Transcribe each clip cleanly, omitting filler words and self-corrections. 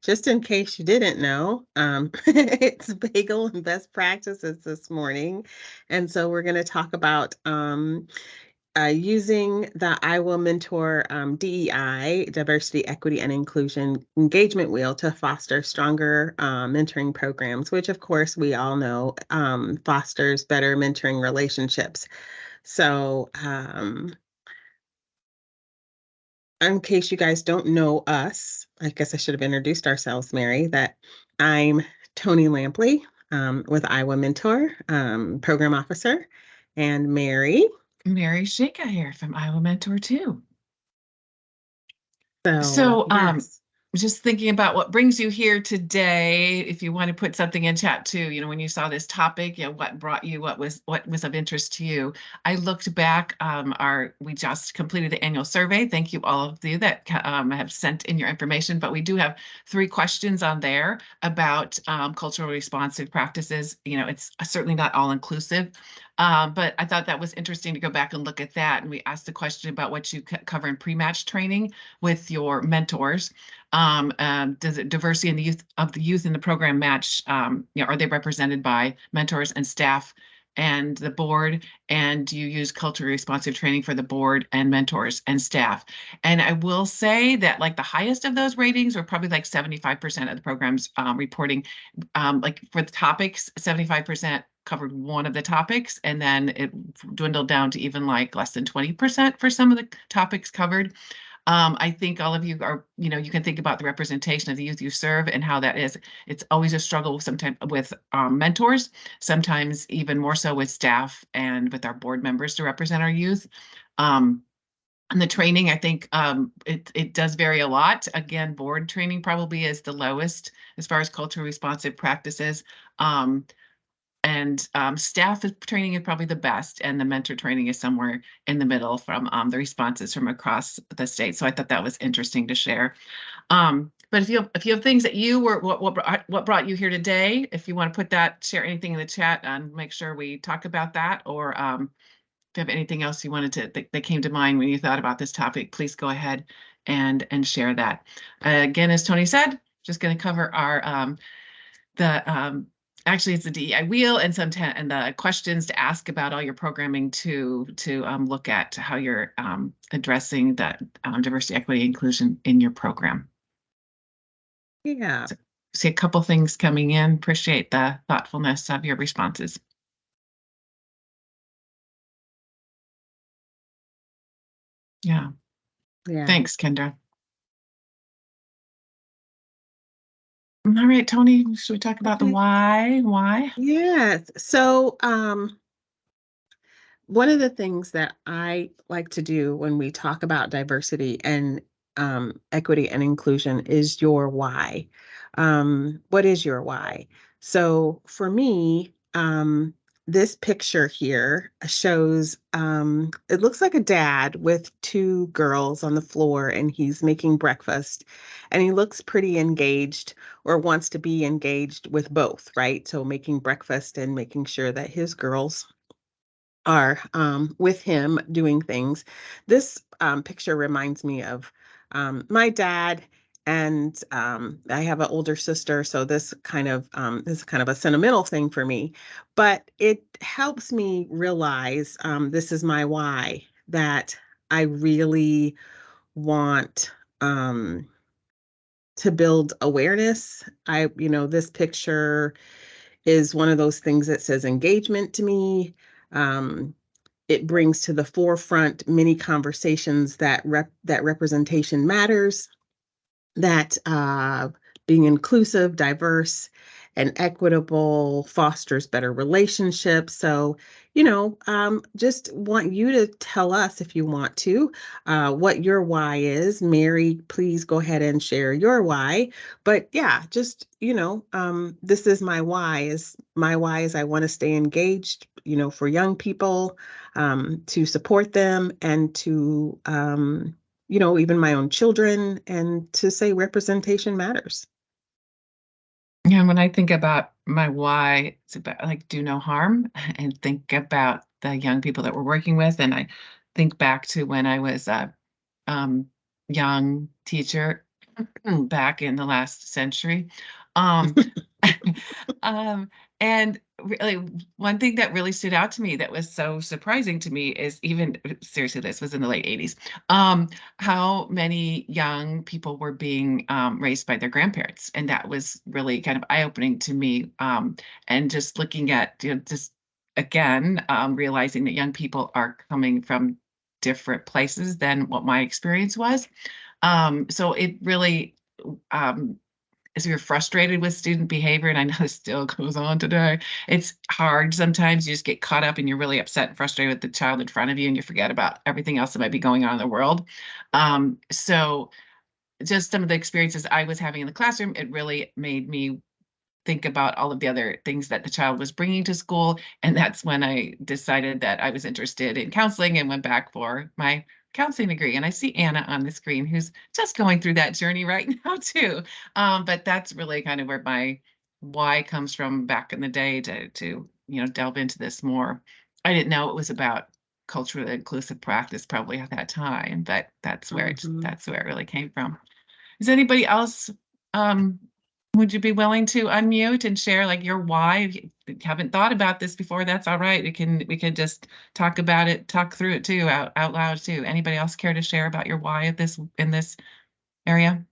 just in case you didn't know, it's Bagel and Best Practices this morning. And so we're going to talk about using the Iowa Mentor DEI, Diversity, Equity, and Inclusion Engagement Wheel to foster stronger mentoring programs, which, of course, we all know fosters better mentoring relationships. So, in case you guys don't know us, I guess I should have introduced ourselves, Mary, that I'm Tony Lampley with Iowa Mentor, Program Officer, and Mary. Mary Shika here from Iowa Mentor too. So, So, yes. just thinking about what brings you here today, if you want to put something in chat too, when you saw this topic, what brought you, what was of interest to you. I looked back, we just completed the annual survey. Thank you all of you that have sent in your information, but we do have 3 questions on there about culturally responsive practices. It's certainly not all inclusive. But I thought that was interesting to go back and look at that. And we asked the question about what you cover in pre-match training with your mentors. Does it diversity in the youth in the program match? Are they represented by mentors and staff and the board? And do you use culturally responsive training for the board and mentors and staff? And I will say that like the highest of those ratings were probably like 75% of the programs reporting, like for the topics, 75% covered one of the topics, and then it dwindled down to even like less than 20% for some of the topics covered. I think all of you are, you can think about the representation of the youth you serve and how that is. It's always a struggle sometimes with mentors, sometimes even more so with staff and with our board members to represent our youth. And the training, I think it does vary a lot. Again, board training probably is the lowest as far as culturally responsive practices. And staff training is probably the best, and the mentor training is somewhere in the middle from the responses from across the state. So I thought that was interesting to share. But if you have things that you were what brought you here today, if you want to put that, share anything in the chat, and make sure we talk about that, or if you have anything else you wanted to that came to mind when you thought about this topic, please go ahead and share that. Again, as Tony said, just going to cover our actually, it's the DEI wheel and and the questions to ask about all your programming to look at how you're addressing that diversity, equity, inclusion in your program. Yeah. So, see a couple things coming in. Appreciate the thoughtfulness of your responses. Yeah. Thanks, Kendra. All right, Tony, should we talk about the why? Yes. So, one of the things that I like to do when we talk about diversity and equity and inclusion is your why. What is your why? So for me, this picture here shows, it looks like a dad with 2 girls on the floor, and he's making breakfast, and he looks pretty engaged or wants to be engaged with both, right? So making breakfast and making sure that his girls are with him doing things. This picture reminds me of my dad, and I have an older sister, so this is kind of a sentimental thing for me, but it helps me realize this is my why, that I really want to build awareness. This picture is one of those things that says engagement to me. It brings to the forefront many conversations that representation matters, that being inclusive, diverse, and equitable fosters better relationships. So, just want you to tell us, if you want to, what your why is. Mary, please go ahead and share your why. But yeah, just, this is my why. Is I want to stay engaged, for young people, to support them, and to, even my own children, and to say representation matters. Yeah, when I think about my why, it's about like do no harm, and think about the young people that we're working with. And I think back to when I was a young teacher back in the last century. Um, um, and really, one thing that really stood out to me that was so surprising to me is even seriously, this was in the late 80s, how many young people were being raised by their grandparents. And that was really kind of eye-opening to me. And just looking at, just again, realizing that young people are coming from different places than what my experience was. So it really, um, as we were frustrated with student behavior, and I know this still goes on today, it's hard sometimes. You just get caught up and you're really upset and frustrated with the child in front of you, and you forget about everything else that might be going on in the world. So just some of the experiences I was having in the classroom, it really made me think about all of the other things that the child was bringing to school. And that's when I decided that I was interested in counseling and went back for my counseling degree. And I see Anna on the screen who's just going through that journey right now too. But that's really kind of where my why comes from back in the day to delve into this more. I didn't know it was about culturally inclusive practice probably at that time, but Mhm. that's where it really came from. Is anybody else, um, would you be willing to unmute and share like your why? If you haven't thought about this before, that's all right. We can just talk about it, talk through it too, out loud too. Anybody else care to share about your why of this in this area?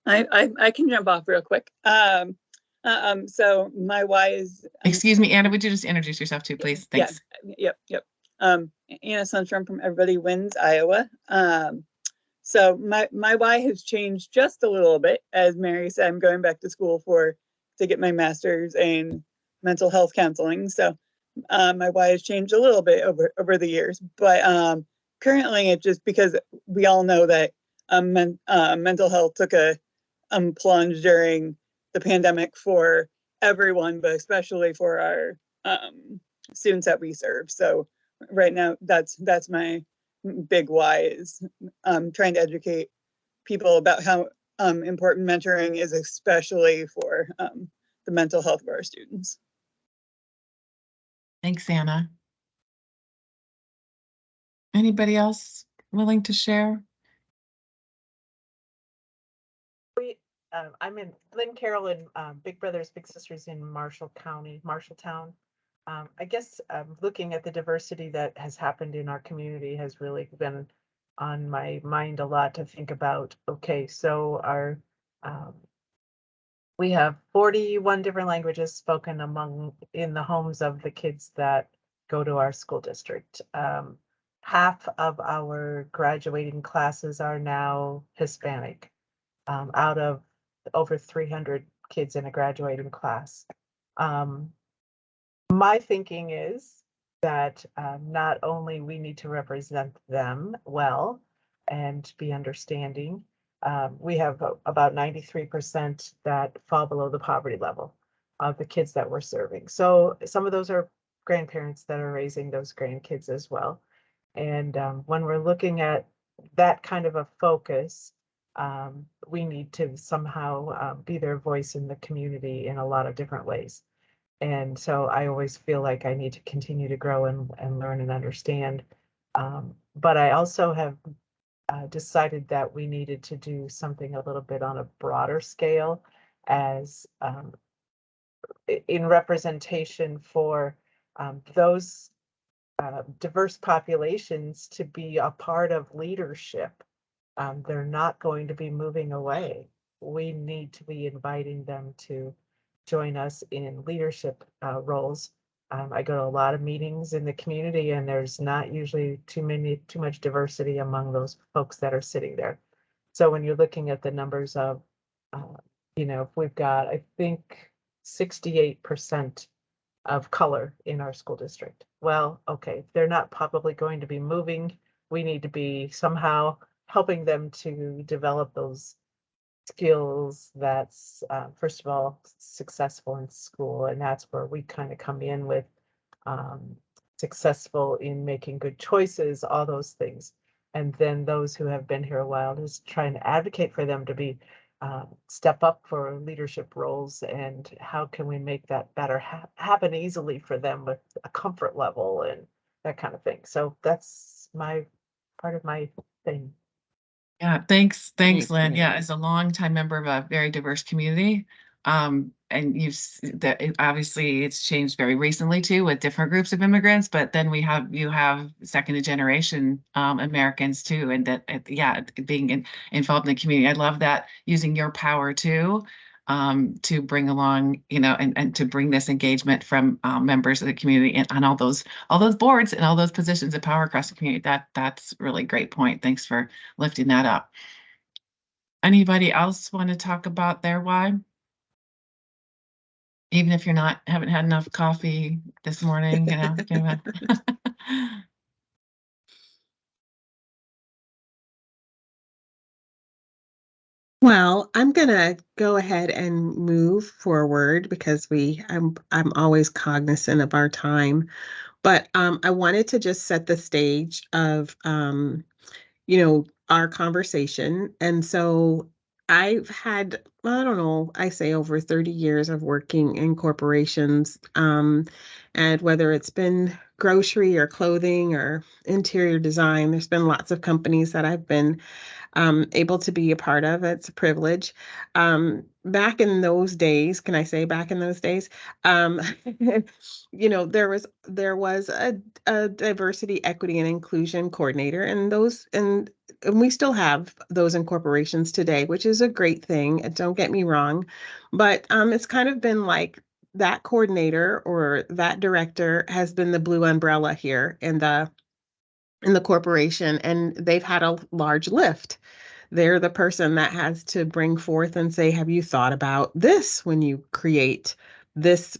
I can jump off real quick. So my why is Excuse me, Anna, would you just introduce yourself too, please? yeah, Thanks. yep. Anna Sundstrom from Everybody Wins, Iowa. So my why has changed just a little bit. As Mary said, I'm going back to school to get my master's in mental health counseling. So my why has changed a little bit over the years, but currently it's just because we all know that mental health took a plunge during the pandemic for everyone, but especially for our students that we serve. So right now, that's my big why is trying to educate people about how important mentoring is, especially for the mental health of our students. Thanks, Anna. Anybody else willing to share? I'm in Lynn Carroll and Big Brothers Big Sisters in Marshall County, Marshalltown. I guess looking at the diversity that has happened in our community has really been on my mind a lot to think about. Okay, so our um, we have 41 different languages spoken among in the homes of the kids that go to our school district. Half of our graduating classes are now Hispanic, out of over 300 kids in a graduating class. Um, my thinking is that not only we need to represent them well and be understanding, we have about 93% that fall below the poverty level of the kids that we're serving. So some of those are grandparents that are raising those grandkids as well. And when we're looking at that kind of a focus, we need to somehow be their voice in the community in a lot of different ways. And so I always feel like I need to continue to grow and learn and understand. But I also have decided that we needed to do something a little bit on a broader scale as in representation for those diverse populations to be a part of leadership. They're not going to be moving away. We need to be inviting them to join us in leadership roles. I go to a lot of meetings in the community, and there's not usually too much diversity among those folks that are sitting there. So when you're looking at the numbers of, uh, if we've got, I think, 68% of color in our school district. Well, okay, they're not probably going to be moving. We need to be somehow helping them to develop those skills that's, first of all, successful in school. And that's where we kind of come in with um, successful in making good choices, all those things. And then those who have been here a while, just trying to advocate for them to be step up for leadership roles, and how can we make that better happen easily for them with a comfort level and that kind of thing. So that's my part of my thing. Yeah, thanks, Thanks, Lynn. Yeah, Mary. as a longtime member of a very diverse community, and obviously it's changed very recently too with different groups of immigrants, but then you have second generation Americans too, and yeah, being involved in the community. I love that using your power too. To bring along, and to bring this engagement from members of the community and on all those boards and all those positions of power across the community. That's really great point. Thanks for lifting that up. Anybody else want to talk about their why? Even if haven't had enough coffee this morning, Well, I'm gonna go ahead and move forward because I'm always cognizant of our time. But I wanted to just set the stage of our conversation. And so I've had, I don't know, I say over 30 years of working in corporations. And whether it's been grocery or clothing or interior design, there's been lots of companies that I've been able to be a part of. It's a privilege. Back in those days, can I say back in those days? Um, there was a diversity, equity, and inclusion coordinator, and we still have those in corporations today, which is a great thing. Don't get me wrong, but it's kind of been like that coordinator or that director has been the blue umbrella here in the corporation, and they've had a large lift. They're the person that has to bring forth and say, have you thought about this when you create this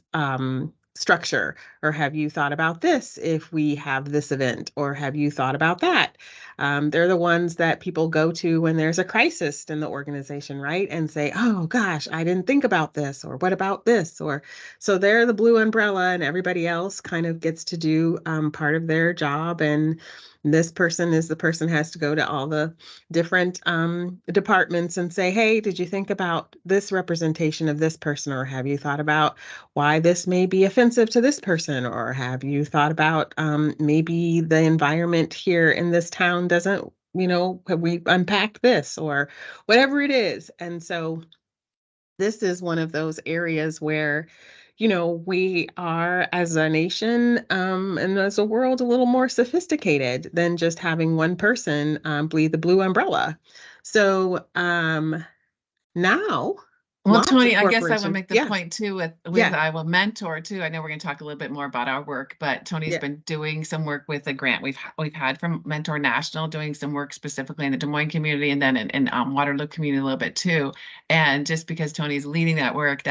structure? Or have you thought about this if we have this event? Or have you thought about that? They're the ones that people go to when there's a crisis in the organization, right? And say, oh gosh, I didn't think about this. Or what about this? Or so they're the blue umbrella, and everybody else kind of gets to do part of their job. And this person is the person has to go to all the different departments and say, hey, did you think about this representation of this person? Or have you thought about why this may be offensive to this person? Or have you thought about maybe the environment here in this town doesn't, have we unpacked this or whatever it is? And so this is one of those areas where we are as a nation and as a world a little more sophisticated than just having one person bleed the blue umbrella. So now Well, lots Tony, of I guess I would corporations. make the Yeah, point too with yeah, Iowa Mentor too. I know we're going to talk a little bit more about our work, but Tony's yeah. been doing some work with a grant we've had from Mentor National, doing some work specifically in the Des Moines community and then in Waterloo community a little bit too. And just because Tony's leading that work,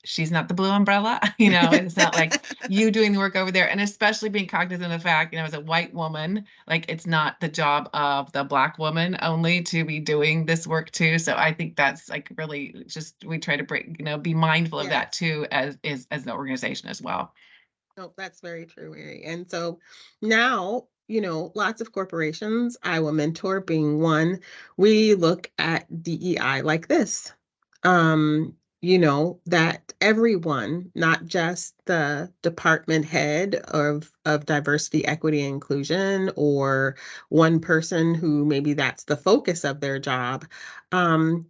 she's not the blue umbrella, it's not like you doing the work over there. And especially being cognizant of the fact, as a white woman, like it's not the job of the Black woman only to be doing this work too. So I think that's like really just we try to be mindful of that Yes. too as an organization as well. No, that's very true, Mary. And so now, lots of corporations, Iowa Mentor being one, we look at DEI like this. That everyone, not just the department head of diversity, equity, and inclusion, or one person who maybe that's the focus of their job. Um,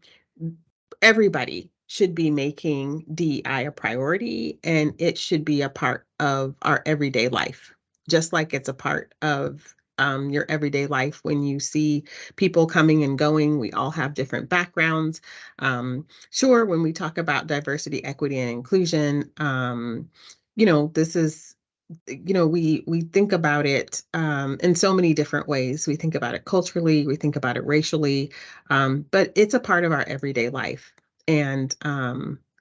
Everybody should be making DEI a priority, and it should be a part of our everyday life, just like it's a part of your everyday life when you see people coming and going. We all have different backgrounds. Sure, when we talk about diversity, equity, and inclusion, this is we think about it in so many different ways. We think about it culturally, we think about it racially, but it's a part of our everyday life. And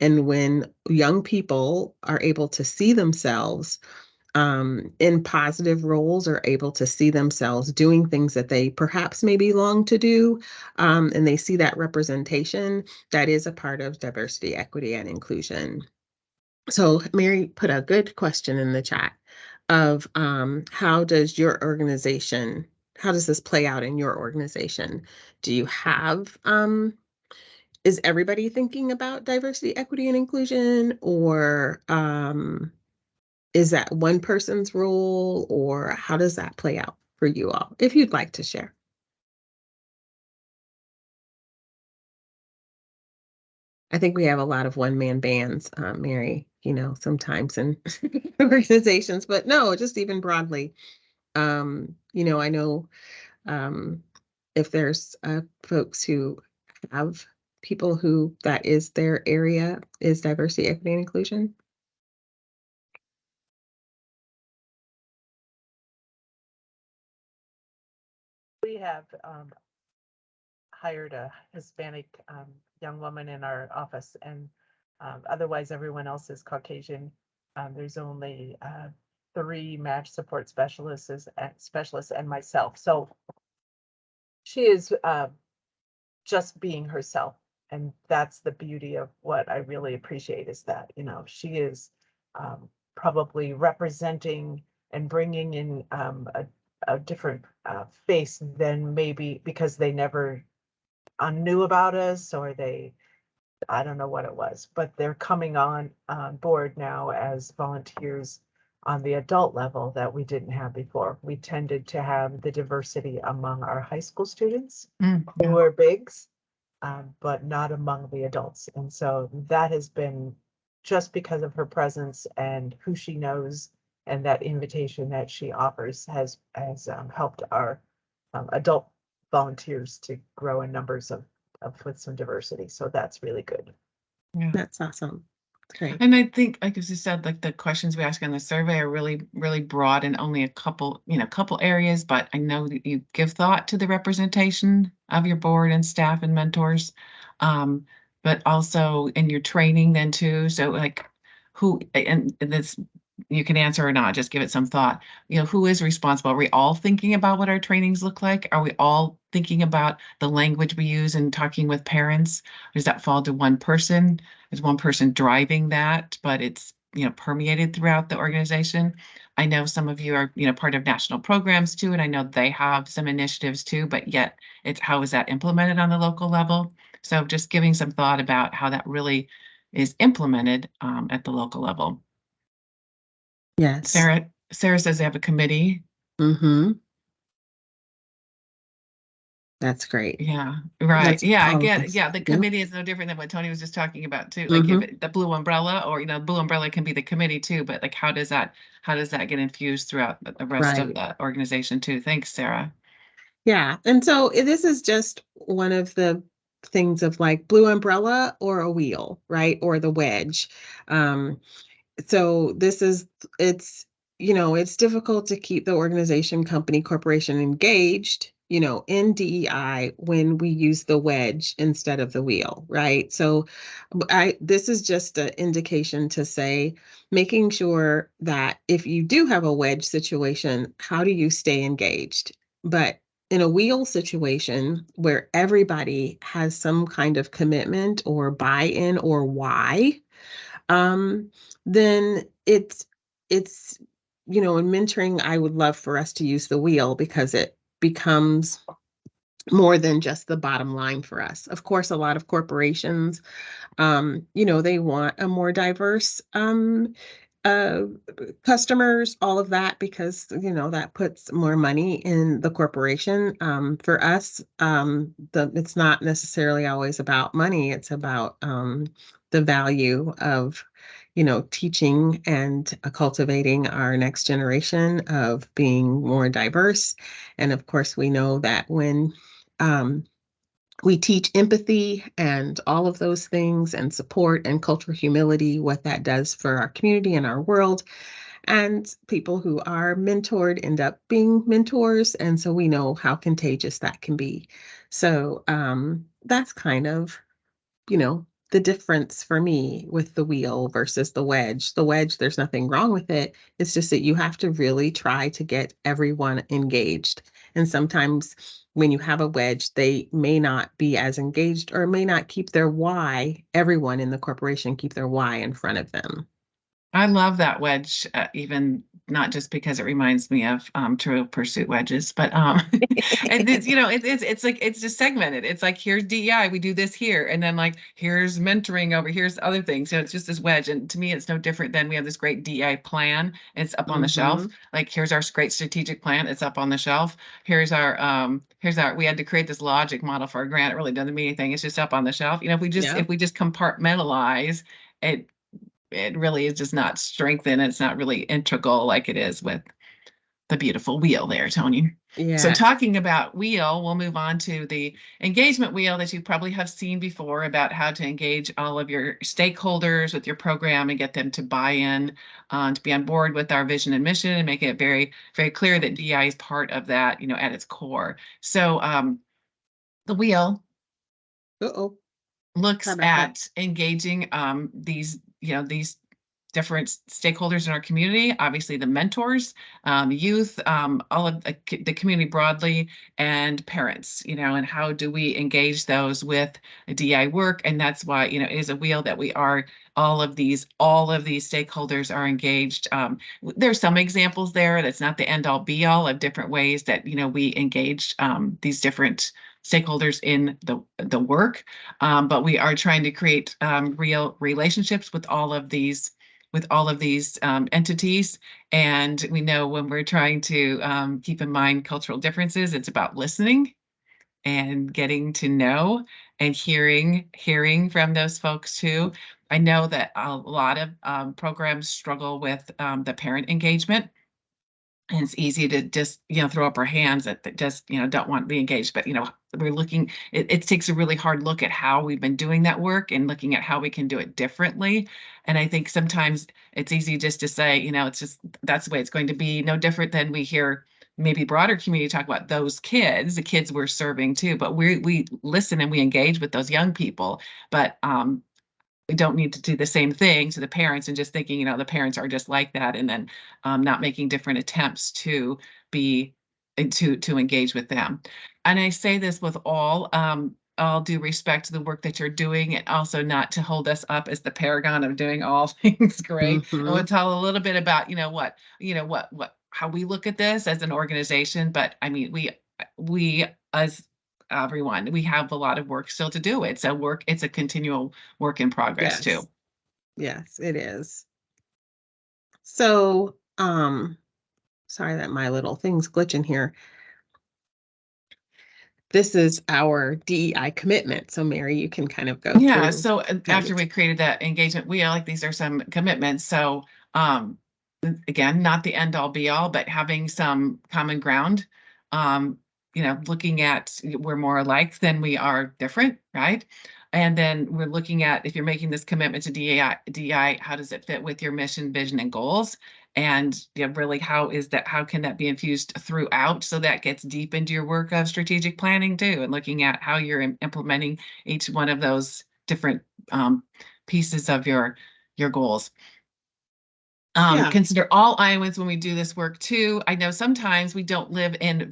when young people are able to see themselves in positive roles, or able to see themselves doing things that they perhaps maybe long to do, and they see that representation, that is a part of diversity, equity, and inclusion. So Mary put a good question in the chat of how does this play out in your organization? Do you have, is everybody thinking about diversity, equity, and inclusion, or is that one person's role, or how does that play out for you all? If you'd like to share. I think we have a lot of one-man bands, Mary, sometimes in organizations, but no, just even broadly. I know um, if there's folks who have people who that is their area is diversity, equity, and inclusion. We have hired a Hispanic young woman in our office, and otherwise everyone else is Caucasian. There's only 3 match support specialists and myself. So she is just being herself. And that's the beauty of what I really appreciate is that, she is probably representing and bringing in a different face than maybe because they never knew about us, or I don't know what it was, but they're coming on board now as volunteers on the adult level that we didn't have before. We tended to have the diversity among our high school students who Yeah. were bigs, but not among the adults. And so that has been just because of her presence and who she knows, and that invitation that she offers has helped our adult volunteers to grow in numbers of with some diversity. So that's really good. Yeah. That's awesome. Great. And I think, like as you said, like the questions we ask in the survey are really, really broad and only a couple areas, but I know that you give thought to the representation of your board and staff and mentors. But also in your training then too. So like who, and this you can answer or not, just give it some thought. Who is responsible? Are we all thinking about what our trainings look like? Are we all thinking about the language we use and talking with parents? Does that fall to one person? Is one person driving that, but it's permeated throughout the organization? I know some of you are part of national programs too, and I know they have some initiatives too, but yet it's how is that implemented on the local level? So just giving some thought about how that really is implemented at the local level. Yes. Sarah says they have a committee. Mm-hmm. That's great. Yeah, right. That's Yeah, I get it. powerful. Yeah, the Yeah. committee is no different than what Tony was just talking about too. Like if Mm-hmm. the blue umbrella, or blue umbrella can be the committee too, but like how does that get infused throughout the rest of Right. the organization too? Thanks, Sarah. Yeah. And so this is just one of the things of like blue umbrella or a wheel, right? Or the wedge. Um, so it's difficult to keep the organization, company, corporation engaged, in DEI when we use the wedge instead of the wheel, right? So this is just an indication to say, making sure that if you do have a wedge situation, how do you stay engaged? But in a wheel situation where everybody has some kind of commitment or buy-in or why, um, then it's in mentoring, I would love for us to use the wheel because it becomes more than just the bottom line for us. Of course, a lot of corporations, they want a more diverse uh, customers, all of that, because that puts more money in the corporation. For us, it's not necessarily always about money. It's about the value of teaching and cultivating our next generation of being more diverse. And of course, we know that when um, we teach empathy and all of those things and support and cultural humility, what that does for our community and our world. And people who are mentored end up being mentors. And so we know how contagious that can be. So that's kind of the difference for me with the wheel versus the wedge. The wedge, there's nothing wrong with it. It's just that you have to really try to get everyone engaged. And sometimes when you have a wedge, they may not be as engaged or may not keep their why, everyone in the corporation keep their why in front of them. I love that wedge, even not just because it reminds me of Trivial Pursuit wedges, but and it's, it's like it's just segmented. It's like here's DEI, we do this here, and then like here's mentoring over here's other things. It's just this wedge, and to me, it's no different than we have this great DEI plan. It's up on the shelf. Mm-hmm. Like here's our great strategic plan. It's up on the shelf. Here's our we had to create this logic model for a grant. It really doesn't mean anything. It's just up on the shelf. Yeah. If we just compartmentalize it, it really is just not strengthened. It's not really integral like it is with the beautiful wheel there, Tony. So Yeah. talking about wheel, we'll move on to the engagement wheel that you probably have seen before about how to engage all of your stakeholders with your program and get them to buy in, to be on board with our vision and mission, and make it very, very clear that DI is part of that, at its core. So the wheel Uh-oh. looks Sorry about that. at engaging these different stakeholders in our community, obviously the mentors, youth, all of the community broadly, and parents, and how do we engage those with DI work? And that's why, it is a wheel that we are, all of these stakeholders are engaged. There's some examples there. That's not the end all be all of different ways that, we engage these different stakeholders in the work. But we are trying to create real relationships with all of these entities. And we know when we're trying to keep in mind cultural differences, it's about listening and getting to know and hearing from those folks too. I know that a lot of programs struggle with the parent engagement. And it's easy to just, throw up our hands that just, don't want to be engaged. But, we're looking, it takes a really hard look at how we've been doing that work and looking at how we can do it differently. And I think sometimes it's easy just to say, it's just, that's the way it's going to be, no different than we hear maybe broader community talk about those kids, the kids we're serving too. But we listen and we engage with those young people. But we don't need to do the same thing to the parents and just thinking, the parents are just like that, and then not making different attempts to be to engage with them. And I say this with all due respect to the work that you're doing, and also not to hold us up as the paragon of doing all things great. And we'll Mm-hmm. tell a little bit about, how we look at this as an organization. But I mean, we as everyone, we have a lot of work still to do. It's a continual work in progress too. Yes. Yes, it is. So, sorry that my little thing's glitching here. This is our DEI commitment. So Mary, you can kind of go Yeah. through So kind after of. we created that engagement wheel, like these are some commitments. So um, again, not the end all be all, but having some common ground. Um, looking at we're more alike than we are different, right? And then we're looking at, if you're making this commitment to DEI, how does it fit with your mission, vision, and goals? And really, how can that be infused throughout? So that gets deep into your work of strategic planning too, and looking at how you're implementing each one of those different pieces of your goals. Yeah. Consider all Iowans when we do this work too. I know sometimes we don't live in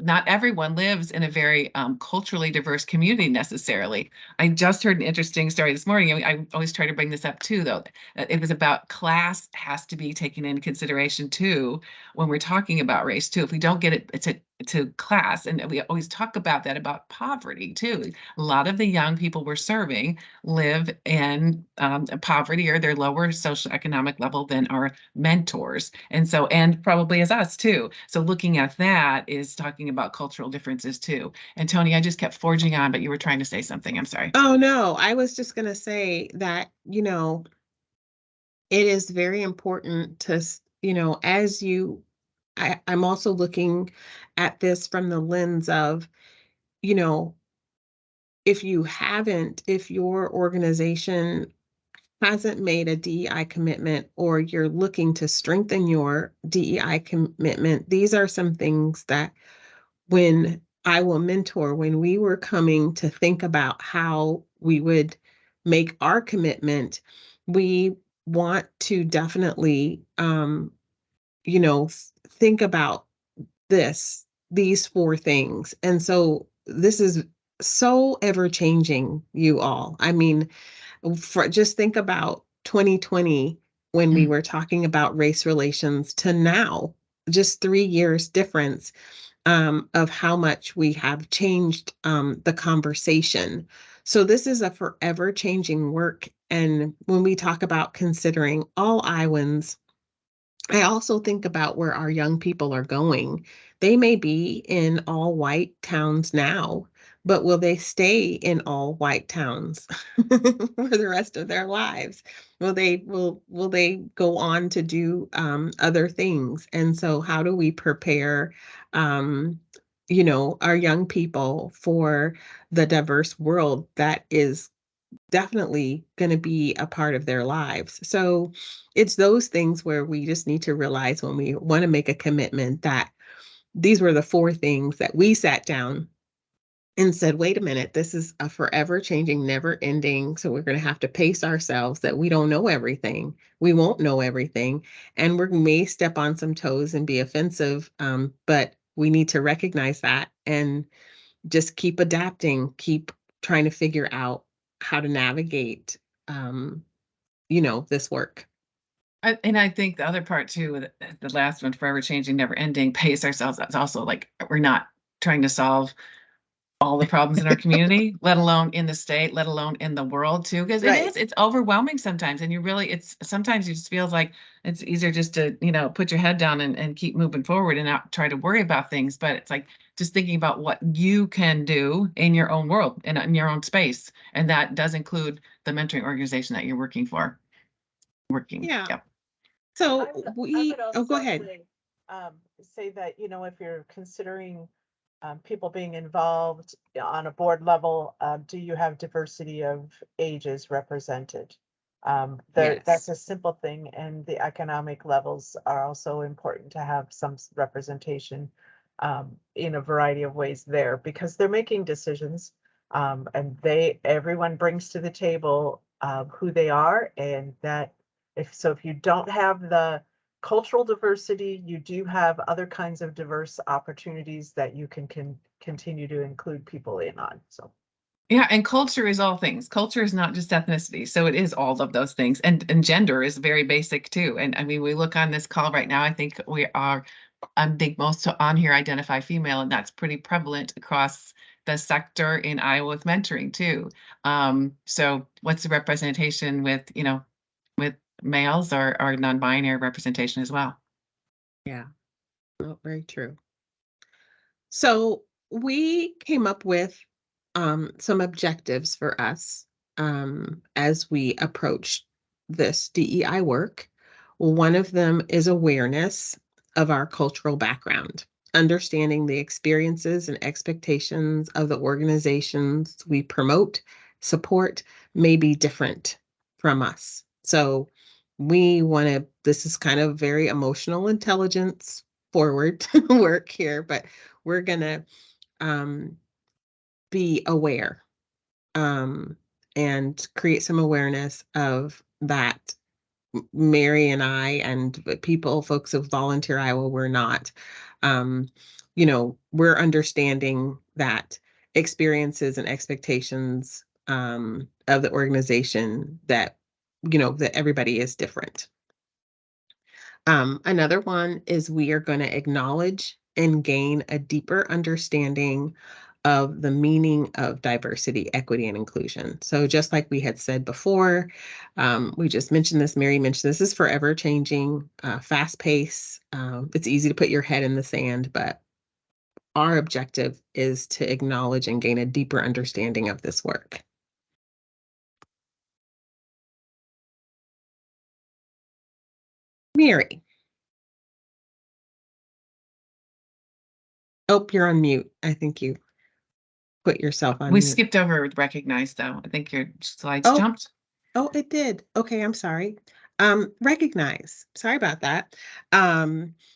not everyone lives in a very culturally diverse community necessarily. I just heard an interesting story this morning. I always try to bring this up too, though. It was about class has to be taken into consideration too when we're talking about race too. If we don't get it to class, and we always talk about that about poverty too. A lot of the young people we're serving live in poverty or their lower socioeconomic level than our mentors. And probably as us too. So looking at that is talking about cultural differences too. And Tony, I just kept forging on, but you were trying to say something. I'm sorry. Oh no, I was just going to say that, it is very important to, as I'm also looking at this from the lens of, you know, if your organization hasn't made a DEI commitment or you're looking to strengthen your DEI commitment, these are some things that when I will mentor, when we were coming to think about how we would make our commitment, we want to definitely, think about these four things. And so this is so ever changing, you all. I mean, just think about 2020 when we were talking about race relations to now, just 3 years difference of how much we have changed the conversation. So this is a forever changing work. And when we talk about considering all Iowans, I also think about where our young people are going. They may be in all white towns now, but will they stay in all white towns for the rest of their lives? Will they go on to do other things? And so how do we prepare our young people for the diverse world that is definitely going to be a part of their lives. So it's those things where we just need to realize when we want to make a commitment that these were the 4 things that we sat down and said, wait a minute, this is a forever changing, never ending. So we're going to have to pace ourselves that we don't know everything. We won't know everything. And we may step on some toes and be offensive. But we need to recognize that and just keep adapting, keep trying to figure out how to navigate, this work. And I think the other part too, the last one, forever changing, never ending, pace ourselves. That's also like we're not trying to solve all the problems in our community, let alone in the state, let alone in the world too, because Right. it's overwhelming sometimes. And it's sometimes it just feels like it's easier just to, put your head down and keep moving forward and not try to worry about things. But it's like just thinking about what you can do in your own world and in your own space. And that does include the mentoring organization that you're working for. Yeah. Yep. So I would also go ahead. say that, if you're considering people being involved on a board level, do you have diversity of ages represented? That's Yes. a simple thing, and the economic levels are also important to have some representation in a variety of ways there, because they're making decisions, and everyone brings to the table who they are, and that if you don't have the cultural diversity, you do have other kinds of diverse opportunities that you can continue to include people in on. So Yeah, and culture is all things. Culture is not just ethnicity. So it is all of those things. And gender is very basic too. And I mean, we look on this call right now, I think I think most on here identify female, and that's pretty prevalent across the sector in Iowa with mentoring too. So what's the representation with males or non-binary representation as well? Yeah. Oh, very true. So we came up with some objectives for us as we approach this DEI work. One of them is awareness of our cultural background, understanding the experiences and expectations of the organizations we promote, support may be different from us. So this is kind of very emotional intelligence forward work here, but we're going to um, be aware um, and create some awareness of that. Mary and I and folks of Volunteer Iowa, we're not. We're understanding that experiences and expectations of the organization that everybody is different. Another one is we are going to acknowledge and gain a deeper understanding of the meaning of diversity, equity, and inclusion. So just like we had said before, we just mentioned this, Mary mentioned this is forever changing, fast pace. It's easy to put your head in the sand, but our objective is to acknowledge and gain a deeper understanding of this work. Mary. Oh, you're on mute. I think you put yourself on We mute. skipped over recognize though. I think your slides Oh, jumped. Oh, it did. Okay, I'm sorry. Recognize. Sorry about that.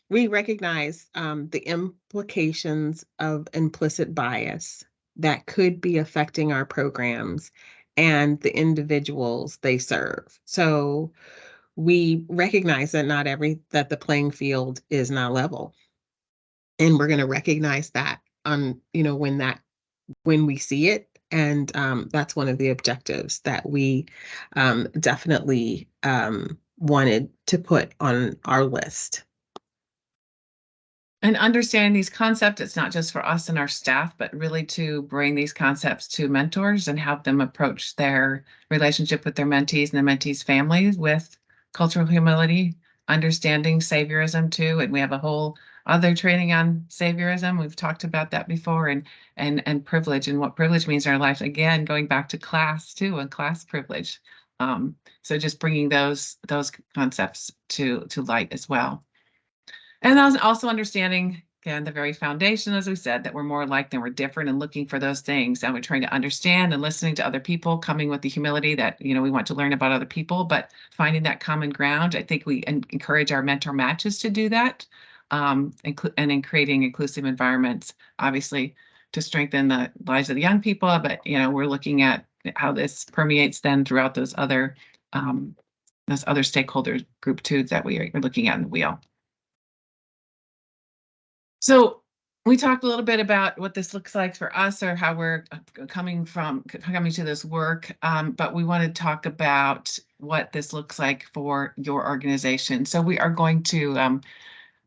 We recognize the implications of implicit bias that could be affecting our programs and the individuals they serve. So we recognize that the playing field is not level. And we're going to recognize that when we see it. And that's one of the objectives that we definitely wanted to put on our list. And understanding these concepts, it's not just for us and our staff, but really to bring these concepts to mentors and have them approach their relationship with their mentees and the mentees' families with cultural humility, understanding saviorism too. And we have a whole other training on saviorism. We've talked about that before, and privilege and what privilege means in our life. Again, going back to class too, and class privilege. So just bringing those concepts to light as well. And also understanding, again, the very foundation, as we said, that we're more alike than we're different, and looking for those things. And we're trying to understand and listening to other people, coming with the humility that, we want to learn about other people, but finding that common ground. I think we encourage our mentor matches to do that, and in creating inclusive environments, obviously, to strengthen the lives of the young people. But, we're looking at how this permeates then throughout those other stakeholder group too that we are looking at in the wheel. So we talked a little bit about what this looks like for us, or how we're coming to this work, but we want to talk about what this looks like for your organization. So we are going to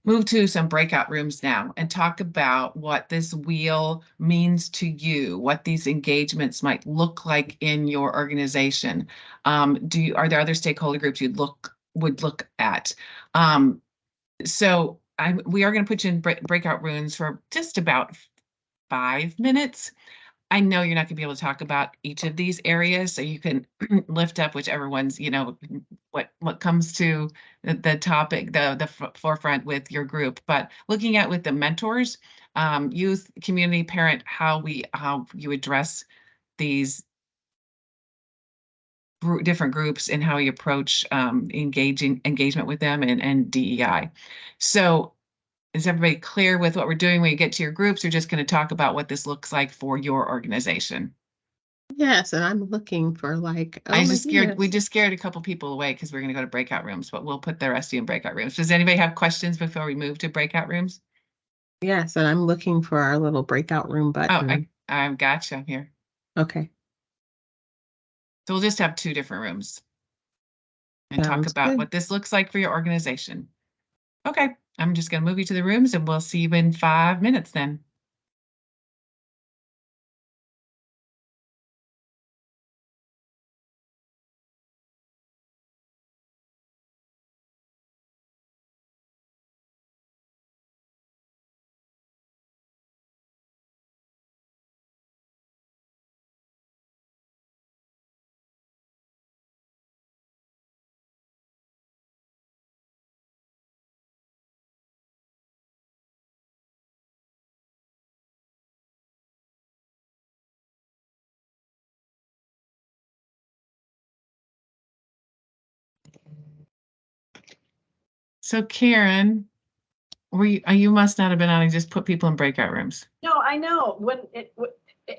move to some breakout rooms now and talk about what this wheel means to you, what these engagements might look like in your organization. Are there other stakeholder groups would look at? So we are going to put you in breakout rooms for just about 5 minutes. I know you're not going to be able to talk about each of these areas, so you can lift up whichever ones, what comes to the topic, the forefront with your group. But looking at with the mentors, youth, community, parent, how you address these different groups and how you approach engagement with them and DEI. So is everybody clear with what we're doing when you get to your groups? You're just going to talk about what this looks like for your organization. Yes, and I'm looking for we just scared a couple people away because we're going to go to breakout rooms, but we'll put the rest of you in breakout rooms. Does anybody have questions before we move to breakout rooms? Yes, and I'm looking for our little breakout room button. Oh, I've got you here. Okay. So we'll just have 2 different rooms and talk Sounds about good. what this looks like for your organization. Okay, I'm just going to move you to the rooms, and we'll see you in 5 minutes then. So Karen, you must not have been on and just put people in breakout rooms. No, I know,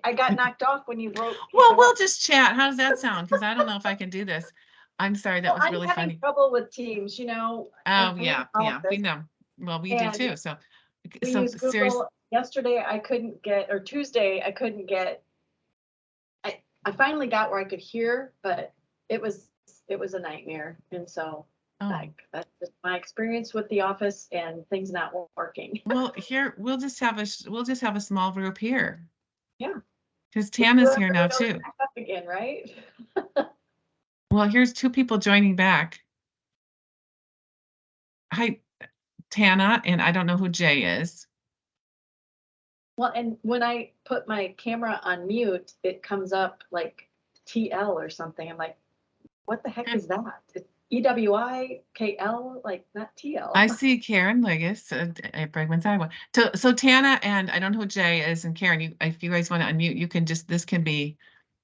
I got knocked off when you wrote. Well, we'll just chat. How does that sound? Because I don't know if I can do this. I'm sorry, that was really I'm having funny. trouble with Teams, Oh, I'm in yeah, we know. Well, we do And too. So, we use Google. Yesterday I couldn't get, or Tuesday I couldn't get. I finally got where I could hear, but it was a nightmare. And so that's just my experience with the office and things not working. Well, here we'll just have a small group here. Yeah. Because Tana's here now too. Back up again, right? Well, here's 2 people joining back. Hi, Tana, and I don't know who Jay is. Well, and when I put my camera on mute, it comes up like TL or something. I'm like, what the heck is that? It's EWIKL, like not TL. I see Karen Liggis at Bregman's, Iowa. So Tana and I don't know who Jay is, and Karen, if you guys want to unmute, you can just this can be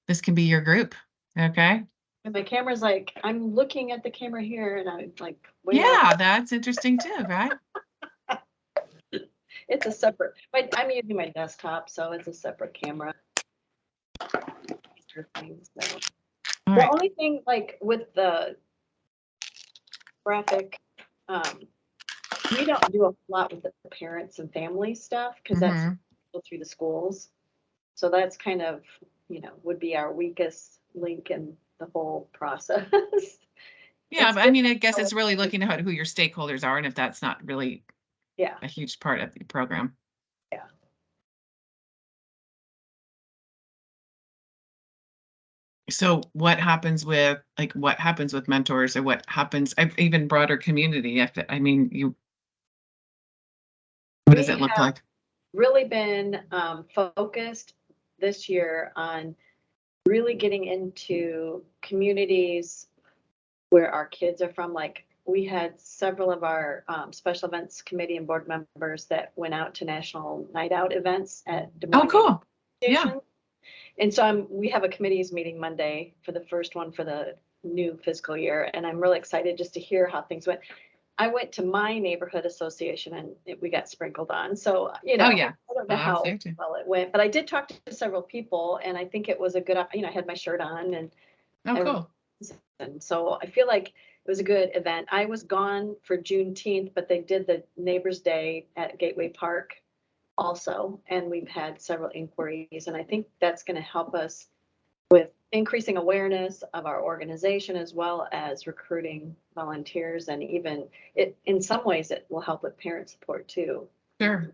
your group, okay? And my camera's like, I'm looking at the camera here, and I'm like, yeah, that's interesting too, right? It's a separate, but I'm using my desktop, so it's a separate camera. The only thing, like with the graphic, we don't do a lot with the parents and family stuff because that's through the schools. So that's kind of, would be our weakest link in the whole process. Yeah, It's but I mean, I different guess how it's really it's- looking at who your stakeholders are, and if that's not really Yeah, a huge part of the program. yeah. So what happens with mentors, or what happens even broader community? I mean, what does We it look have like? really been focused this year on really getting into communities where our kids are from. Like we had several of our special events committee and board members that went out to national night out events at Des Oh, Moines cool. Yeah. Station. And so we have a committees meeting Monday for the first one for the new fiscal year. And I'm really excited just to hear how things went. I went to my neighborhood association and we got sprinkled on. So, Oh, yeah. I don't know I was how there too. well it went, but I did talk to several people and I think it was a good, I had my shirt on and Oh, cool. and so I feel like it was a good event. I was gone for Juneteenth, but they did the Neighbors Day at Gateway Park also, and we've had several inquiries, and I think that's going to help us with increasing awareness of our organization as well as recruiting volunteers, and even in some ways it will help with parent support too. Sure.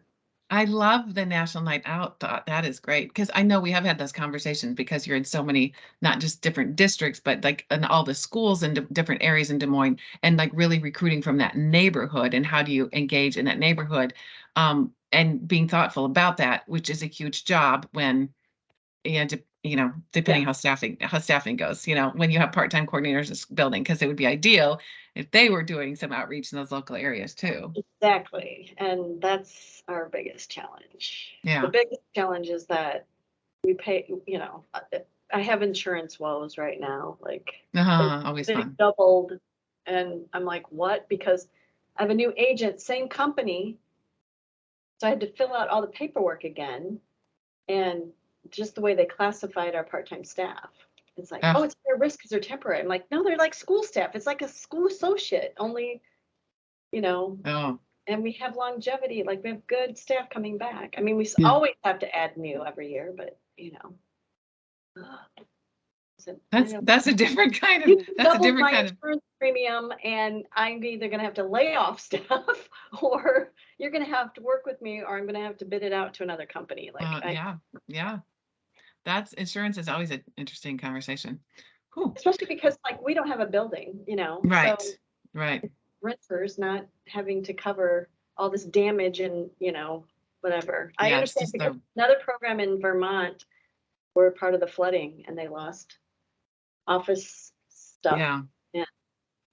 I love the National Night Out thought. That is great, because I know we have had those conversations because you're in so many, not just different districts, but like in all the schools in different areas in Des Moines, and like really recruiting from that neighborhood, and how do you engage in that neighborhood, and being thoughtful about that, which is a huge job when, depending Yeah. how staffing goes, when you have part-time coordinators in this building, because it would be ideal if they were doing some outreach in those local areas too. Exactly, and that's our biggest challenge. The Yeah. biggest challenge is that we pay, I have insurance woes right now, like Always it fun. doubled, and I'm like, what? Because I have a new agent, same company, so I had to fill out all the paperwork again, and just the way they classified our part-time staff, it's like, oh, Ugh. it's their risk because they're temporary. I'm like, no, they're like school staff. It's like a school associate, only, Oh, and we have longevity, like we have good staff coming back. I mean, we yeah. always have to add new every year, but so That's a different kind you of doubled my insurance premium, and I'm either gonna have to lay off staff, or you're gonna have to work with me, or I'm gonna have to bid it out to another company. Like, yeah. That's insurance is always an interesting conversation. Whew. especially because like we don't have a building, so Right. renters not having to cover all this damage and, whatever. I Yeah, it's understand just because another program in Vermont were part of the flooding and they lost office stuff. yeah. Yeah.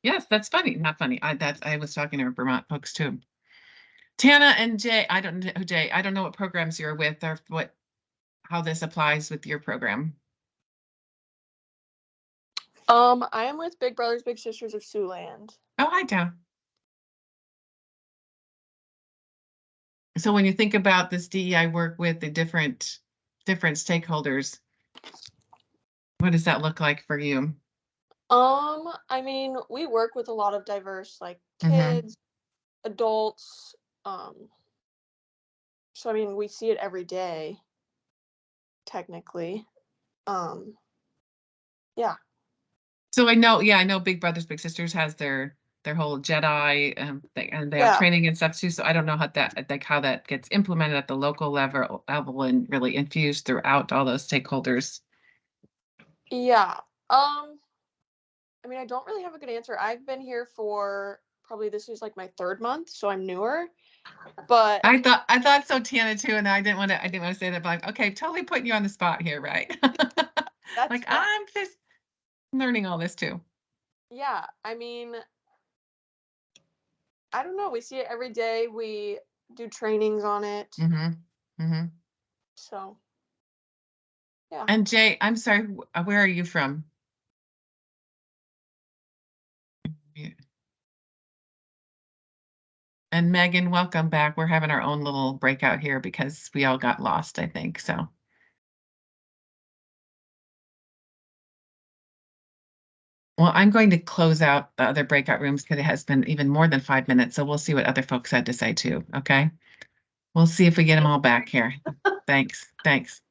Yes, that's funny. Not funny. I was talking to Vermont folks too. Tana and Jay, I don't know, Jay, I don't know what programs you're with, or how this applies with your program. I am with Big Brothers Big Sisters of Siouxland. Oh, hi, Tana. So when you think about this DEI work with the different stakeholders, what does that look like for you? I mean, we work with a lot of diverse, like Mhm. kids, adults. So I mean, we see it every day, technically. Yeah. So I know Big Brothers Big Sisters has their whole Jedi thing, and they have Yeah. training and stuff too. So I don't know how that gets implemented at the local level and really infused throughout all those stakeholders. Yeah. I mean, I don't really have a good answer. I've been here for probably this is like my 3rd month, so I'm newer. But I thought so, Tana, too, and I didn't want to say that, but like, okay, totally putting you on the spot here, right? that's Like, fine. I'm just learning all this too. Yeah, I mean, I don't know. We see it every day. We do trainings on it. Mm-hmm. Mm-hmm. So, yeah. And Jay, I'm sorry, where are you from? Yeah. And Megan, welcome back. We're having our own little breakout here because we all got lost, I think. So. Well, I'm going to close out the other breakout rooms because it has been even more than 5 minutes. So we'll see what other folks had to say too. Okay. We'll see if we get them all back here. Thanks. Thanks.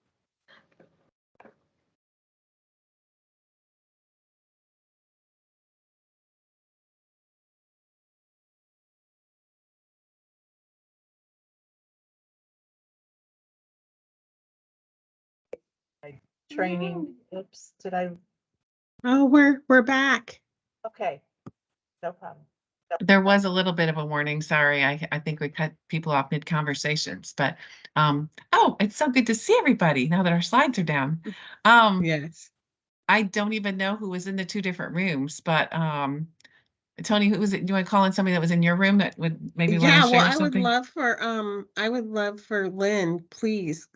training. Oops, did I? Oh, we're back. Okay, no problem. There was a little bit of a warning. Sorry, I think we cut people off mid conversations, but oh, it's so good to see everybody now that our slides are down. Yes. I don't even know who was in the two different rooms, but Tony, who was it? Do you want to call in somebody that was in your room that would maybe want to Yeah, well, share something? I would love for Lynn, please,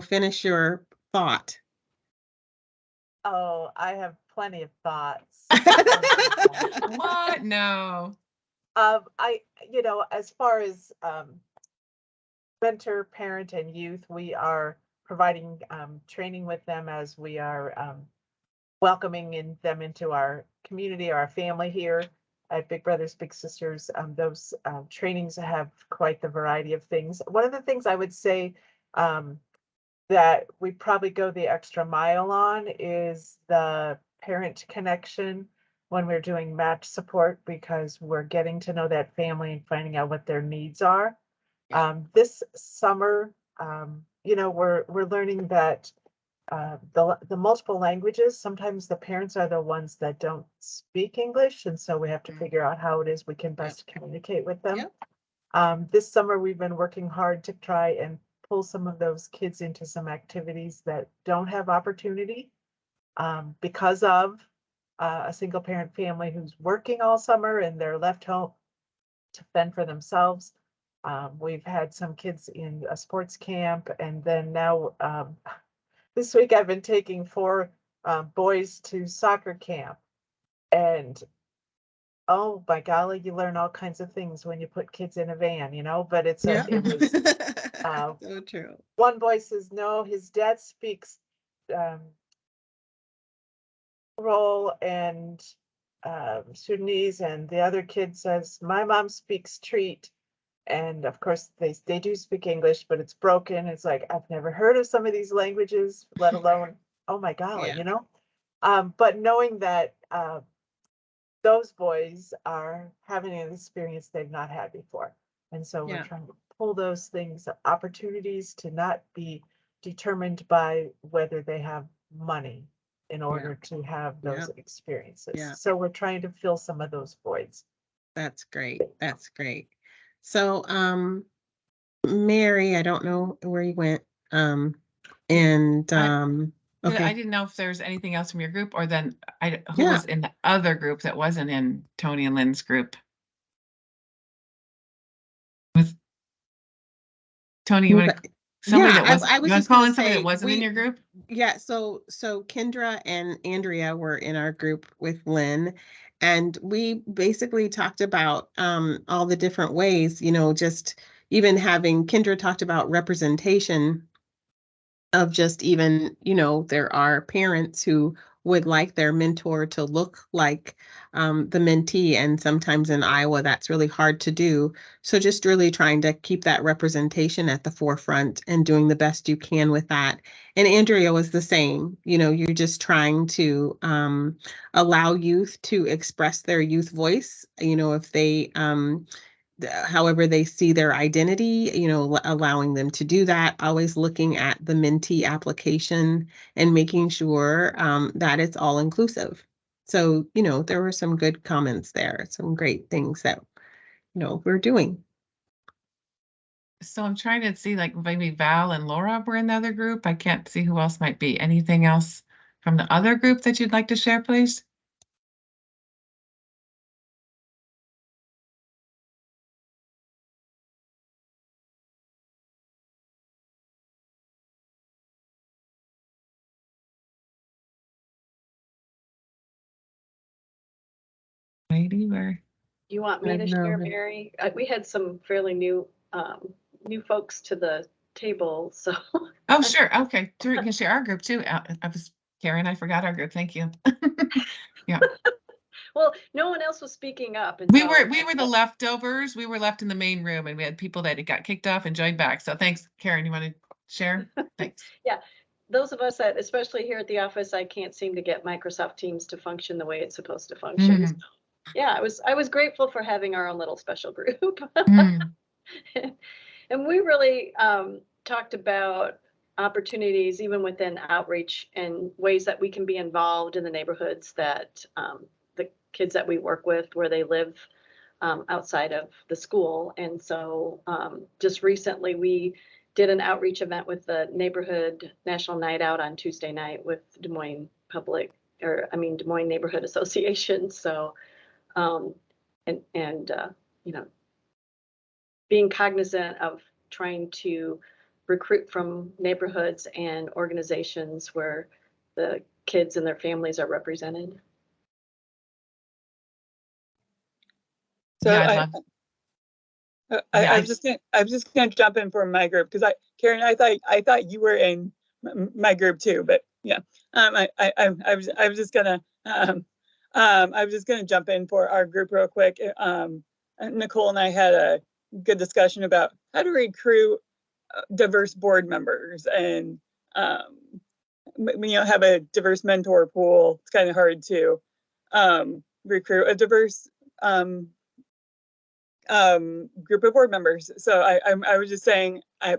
finish your thought. Oh, I have plenty of thoughts. What? No. As far as mentor, parent, and youth, we are providing training with them as we are welcoming them into our community, our family here at Big Brothers Big Sisters. Those trainings have quite the variety of things. One of the things I would say that we probably go the extra mile on is the parent connection when we're doing match support, because we're getting to know that family and finding out what their needs are. This summer, we're learning that the multiple languages, sometimes the parents are the ones that don't speak English, and so we have to figure out how it is we can best communicate with them. This summer, we've been working hard to try and pull some of those kids into some activities that don't have opportunity because of a single parent family who's working all summer and they're left home to fend for themselves. We've had some kids in a sports camp, and then now this week I've been taking 4 boys to soccer camp, and oh my golly, you learn all kinds of things when you put kids in a van, but it was So true. one boy says no, his dad speaks Creole and Sudanese, and the other kid says my mom speaks treat. And of course they do speak English, but it's broken. It's like, I've never heard of some of these languages, let alone, oh my golly, Yeah. But knowing that those boys are having an experience they've not had before. And so we're Yeah. trying to pull those things, opportunities to not be determined by whether they have money in order to have those experiences. Yeah. So we're trying to fill some of those voids. That's great. That's great. So, Mary, I don't know where you went. And okay. I didn't know if there's anything else from your group, or then who Yeah. was in the other group that wasn't in Tony and Lynn's group. With Tony, you want to somebody that was, I was you want just to call gonna in somebody that say wasn't in your group? Yeah, so Kendra and Andrea were in our group with Lynn, and we basically talked about all the different ways, just even having Kendra talked about representation of just even, there are parents who would like their mentor to look like the mentee, and sometimes in Iowa that's really hard to do. So just really trying to keep that representation at the forefront and doing the best you can with that. And Andrea was the same. You're just trying to allow youth to express their youth voice. If they however they see their identity, allowing them to do that, always looking at the mentee application and making sure that it's all inclusive. So, there were some good comments there, some great things that, we're doing. So I'm trying to see, like, maybe Val and Laura were in the other group. I can't see who else might be. Anything else from the other group that you'd like to share, please? Maybe where? You want I me to don't share, know. Mary? We had some fairly new folks to the table, so. Oh, sure. Okay. Sure, you can share our group too. I was Karen. I forgot our group. Thank you. Yeah. Well, no one else was speaking up. We were the leftovers. We were left in the main room, and we had people that got kicked off and joined back. So thanks, Karen. You want to share? Thanks. Yeah. Those of us that, especially here at the office, I can't seem to get Microsoft Teams to function the way it's supposed to function. Mm. So, yeah, I was grateful for having our own little special group. Mm. And we really talked about opportunities, even within outreach, and ways that we can be involved in the neighborhoods that the kids that we work with, where they live outside of the school. And so just recently we did an outreach event with the Neighborhood National Night Out on Tuesday night with Des Moines Des Moines Neighborhood Association. So, you know, being cognizant of trying to recruit from neighborhoods and organizations where the kids and their families are represented. So Yeah, I was just gonna jump in for my group because Karen, I thought you were in my group too, but yeah, I was just gonna jump in for our group real quick. Nicole and I had a good discussion about how to recruit diverse board members and have a diverse mentor pool. It's kind of hard to recruit a diverse group of board members. So I was just saying, I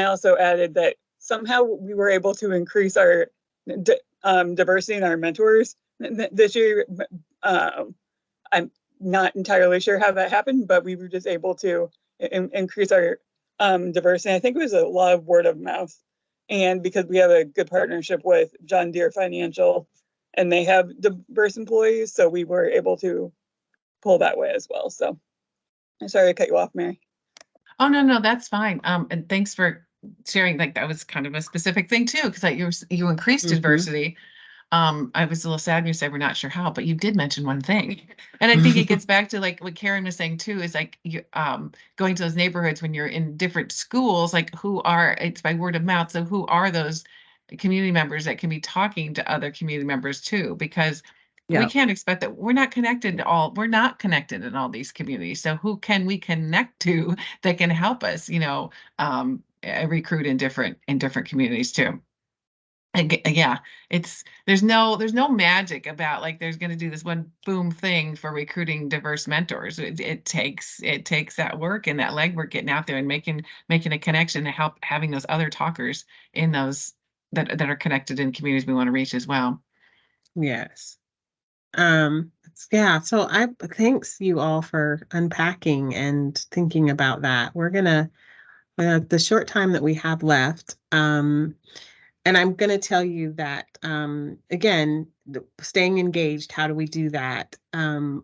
also added that somehow we were able to increase our diversity in our mentors this year. I'm not entirely sure how that happened, but we were just able to increase our diversity. I think it was a lot of word of mouth, and because we have a good partnership with John Deere Financial, and they have diverse employees, so we were able to pull that way as well. So I'm sorry to cut you off, Mary. Oh, no, that's fine. And thanks for sharing. Like, that was kind of a specific thing too, because like you increased diversity. I was a little sad when you said we're not sure how, but you did mention one thing. And I think it gets back to like what Karen was saying too, is like you going to those neighborhoods when you're in different schools, like it's by word of mouth. So who are those community members that can be talking to other community members too? Because we can't expect that we're not connected in all these communities. So who can we connect to that can help us, recruit in different communities too? Yeah, there's no magic about like there's going to do this one boom thing for recruiting diverse mentors. It takes that work and that legwork, getting out there and making a connection to help having those other talkers in those that are connected in communities we want to reach as well. Yes. Yeah, so thanks you all for unpacking and thinking about that. We're gonna the short time that we have left, and I'm going to tell you that, again, staying engaged, how do we do that?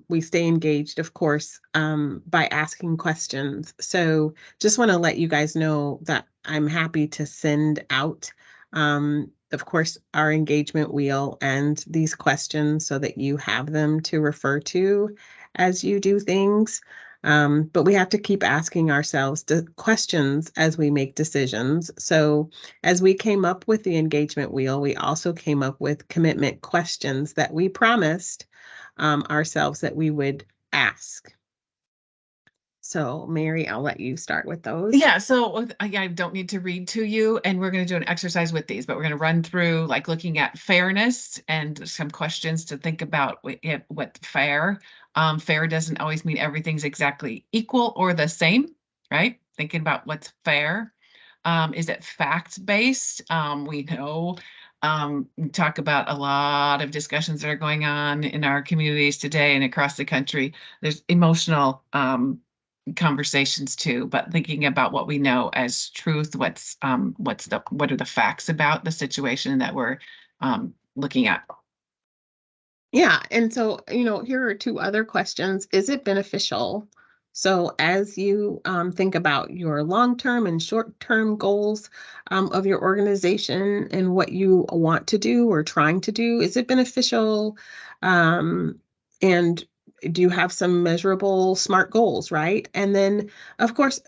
We stay engaged, of course, by asking questions. So just want to let you guys know that I'm happy to send out, of course, our engagement wheel and these questions so that you have them to refer to as you do things. But we have to keep asking ourselves questions as we make decisions. So as we came up with the engagement wheel, we also came up with commitment questions that we promised ourselves that we would ask. So Mary, I'll let you start with those. Yeah, so I don't need to read to you, and we're going to do an exercise with these, but we're going to run through like looking at fairness and some questions to think about what fair. Fair doesn't always mean everything's exactly equal or the same, right? Thinking about what's fair. Is it fact-based? We know we talk about a lot of discussions that are going on in our communities today and across the country. There's emotional conversations too, but thinking about what we know as truth, what are the facts about the situation that we're looking at. Yeah, and so, here are two other questions. Is it beneficial? So as you think about your long-term and short-term goals of your organization and what you want to do or trying to do, is it beneficial? And do you have some measurable SMART goals, right? And then, of course,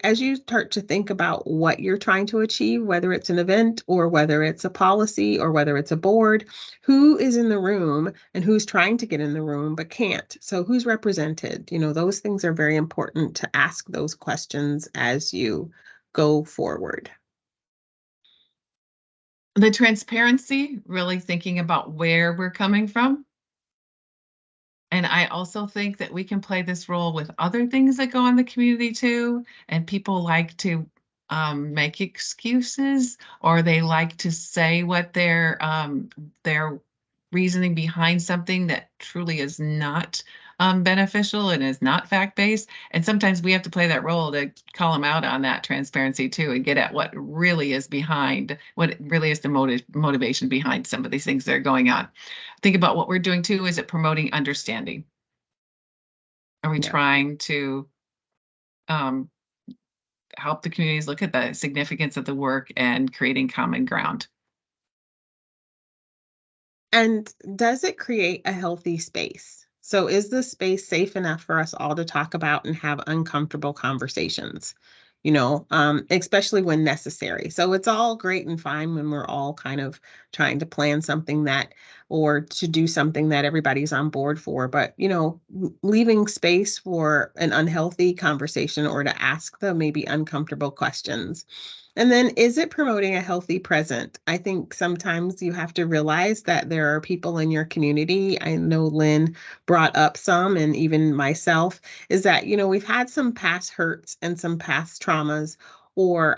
as you start to think about what you're trying to achieve, whether it's an event or whether it's a policy or whether it's a board, who is in the room and who's trying to get in the room but can't? So who's represented? Those things are very important to ask those questions as you go forward. The transparency, really thinking about where we're coming from. And I also think that we can play this role with other things that go on in the community too. And people like to make excuses, or they like to say what their reasoning behind something that truly is not beneficial and is not fact-based. And sometimes we have to play that role to call them out on that transparency too, and get at what really is behind, what really is the motivation behind some of these things that are going on. Think about what we're doing too. Is it promoting understanding? Are we trying to help the communities look at the significance of the work and creating common ground? And does it create a healthy space? So is the space safe enough for us all to talk about and have uncomfortable conversations? Especially when necessary. So it's all great and fine when we're all kind of trying to plan something or to do something that everybody's on board for. But, leaving space for an unhealthy conversation or to ask the maybe uncomfortable questions. And then, is it promoting a healthy present? I think sometimes you have to realize that there are people in your community. I know Lynn brought up some, and even myself, is that, we've had some past hurts and some past traumas, or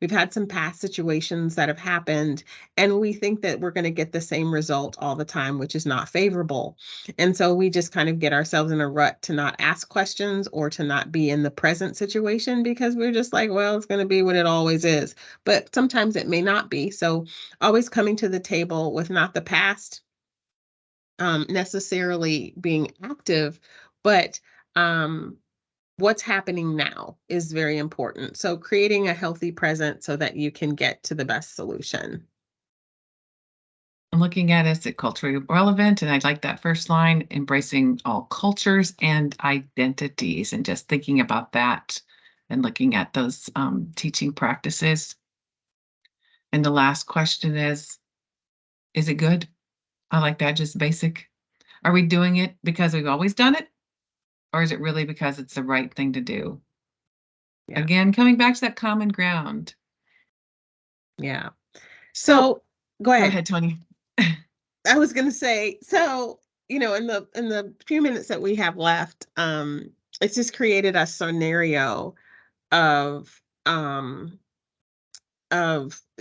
we've had some past situations that have happened, and we think that we're going to get the same result all the time, which is not favorable. And so we just kind of get ourselves in a rut to not ask questions or to not be in the present situation because we're just like, well, it's going to be what it always is. But sometimes it may not be. So always coming to the table with not the past necessarily being active, but what's happening now is very important. So creating a healthy present so that you can get to the best solution. I'm looking at is it culturally relevant? And I like that first line, embracing all cultures and identities, and just thinking about that and looking at those teaching practices. And the last question is it good? I like that, just basic. Are we doing it because we've always done it? Or is it really because it's the right thing to do? Yeah. Again, coming back to that common ground. Yeah. So go ahead. Go ahead, Tony. I was going to say, so, in the few minutes that we have left, it's just created a scenario of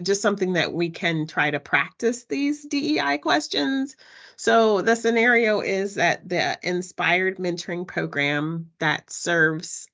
just something that we can try to practice these DEI questions. So the scenario is that the Inspired Mentoring Program that serves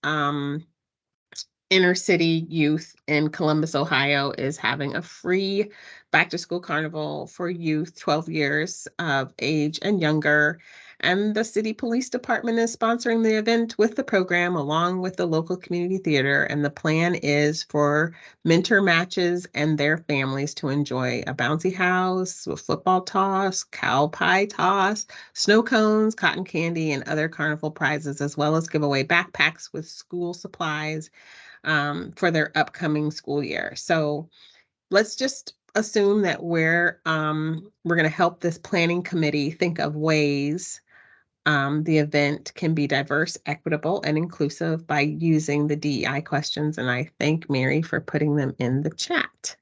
inner city youth in Columbus, Ohio, is having a free back to school carnival for youth 12 years of age and younger. And the city police department is sponsoring the event with the program along with the local community theater. And the plan is for mentor matches and their families to enjoy a bouncy house, a football toss, cow pie toss, snow cones, cotton candy, and other carnival prizes, as well as give away backpacks with school supplies for their upcoming school year. So let's just assume that we're going to help this planning committee think of ways the event can be diverse, equitable, and inclusive by using the DEI questions. And I thank Mary for putting them in the chat.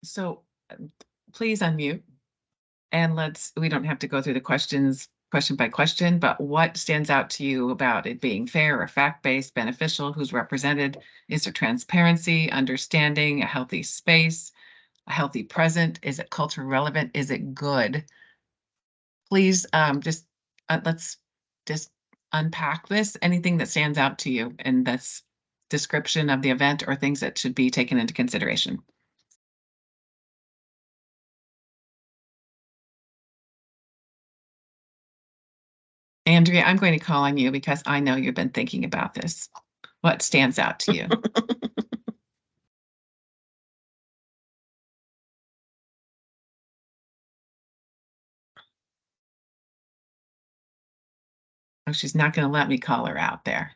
So please unmute, and we don't have to go through the questions question by question, but what stands out to you about it being fair or fact-based, beneficial, who's represented? Is there transparency, understanding, a healthy space, a healthy present? Is it culture relevant? Is it good? Please let's just unpack this. Anything that stands out to you and that's description of the event or things that should be taken into consideration. Andrea, I'm going to call on you because I know you've been thinking about this. What stands out to you? Oh, she's not going to let me call her out there.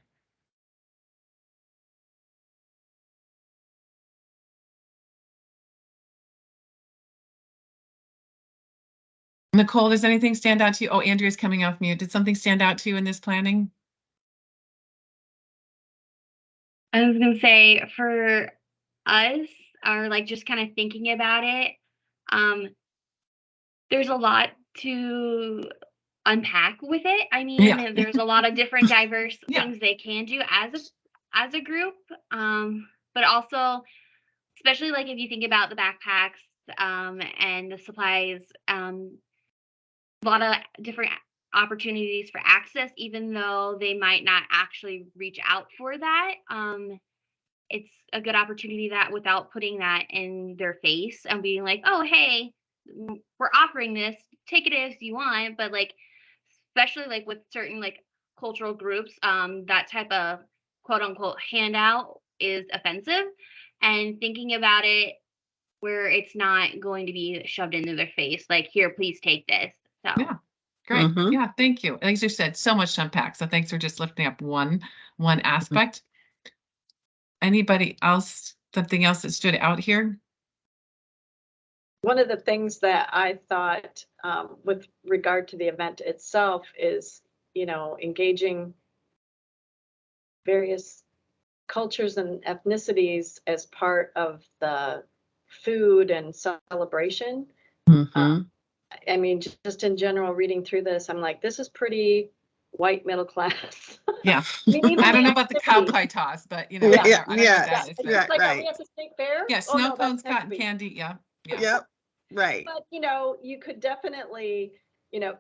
Nicole, does anything stand out to you? Oh, Andrea's coming off mute. Did something stand out to you in this planning? I was gonna say for us, or like just kind of thinking about it, there's a lot to unpack with it. I mean, there's a lot of different diverse things they can do as as a group. But also, especially like if you think about the backpacks and the supplies, a lot of different opportunities for access, even though they might not actually reach out for that. It's a good opportunity that without putting that in their face and being like, oh, hey, we're offering this, take it if you want. But like, especially like with certain like cultural groups, that type of quote unquote handout is offensive. And thinking about it where it's not going to be shoved into their face, like, here, please take this. So Yeah. Great. Mhm. Yeah, thank you. As you said, so much to unpack. So thanks for just lifting up one aspect. Anybody else, something else that stood out here? One of the things that I thought with regard to the event itself is, engaging various cultures and ethnicities as part of the food and celebration. Mhm. I mean, just in general, reading through this, I'm like, this is pretty white middle class. Yeah. I mean, even I don't the know about the cow activities. pie toss, but Yeah, I don't know yeah, what Yeah, that is. it's But just like, are we right. at the state fair? yeah, Oh snow no, that's cones, next cotton week. candy. Yeah. Yeah. Yep. Right. But you could definitely,